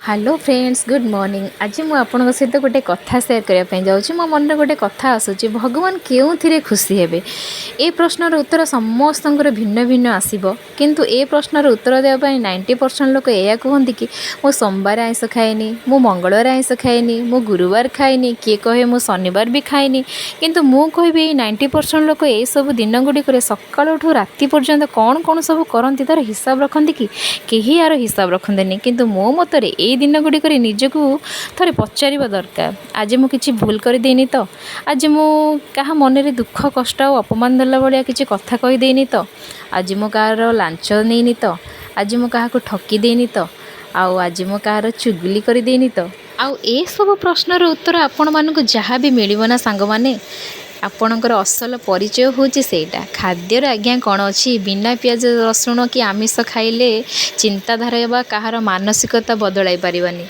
Hello friends good morning. आज मुझे आपन सहित गोटे कथा सेयार करने जाऊँगी। मो मन गोटे कथा आसूँ भगवान क्यों खुशी हेबे। ए प्रश्नर उत्तर समस्त भिन्न भिन्न आसब किंतु ए प्रश्नर उत्तर देवाई 90% लोक या कहते कि मो सोमवार आइंस खाएनी, मो मंगलवार आइंस खाएनी, मो गुरुवार खाएनी, किए कहे मो शनिवार भी खाएनी। किंतु मु कहि 90% लोक ये सब दिन गुड़िक सकाल राति पर्यंत कौन कौन सब करती तार हिसाब रखती कि कहीं यार हिसाब रखते किंतु मो मतरे ये दिन गुड़िक निजक थे पचार दरकार आज मु किसी भूल करदेनी तो, आज मु क्या मन में दुख कष्ट और अपमान देला भाया किसी कथा कहीदेनी तो, आज मु कह लांच नहीं तो, आज मु क्या ठकी देनी तो, आज मु कह चुगली करदेनी तो। आउ ए सब प्रश्नर उत्तर आपण मानक जहाँ भी मिलना सांग माने आपणकर असल परिचय हूँ सेटा खाद्यर आज्ञा कौन अच्छी बिना पियाज रसुण कि आमिष खाइले चिंताधारा बा कहार मानसिकता बदलाई पारिबानी।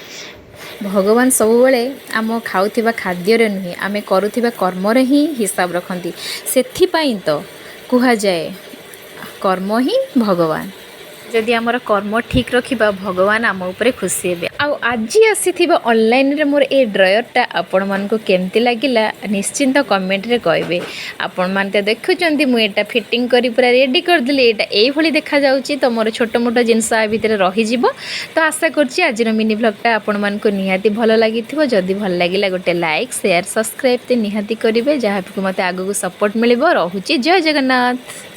भगवान सबुबले आम खाऊथिबा खाद्यर नुहे आमे करुथिबा कर्मर ही हिसाब रखती। सेथिपाई तो कुहा जाए कर्म ही भगवान। जदि आमर कर्म ठीक रखा भगवान आम उपरे खुशी हेबे। आज आसी ऑनलाइन रे मोर ए ड्रयरटा आपण मानको केमती लागिला निश्चिंत कमेंट रे कहबे। आपण मान ते देखुचंती मु एटा फिटिंग करी पूरा रेडी कर दिली। एटा एई भली देखा जाउची तो मोर छोट मोट जिंस आ भितर रही जिवो। तो आशा करची आज मिनी व्लॉगटा आपण मानको निहाती भलो लागिथिबो। जदि भल लागिला गोटे लाइक शेयर सब्सक्राइब ते निहाती करिवे जहाँ मते आगु सपोर्ट मिलिबो। रहुची जय जगन्नाथ।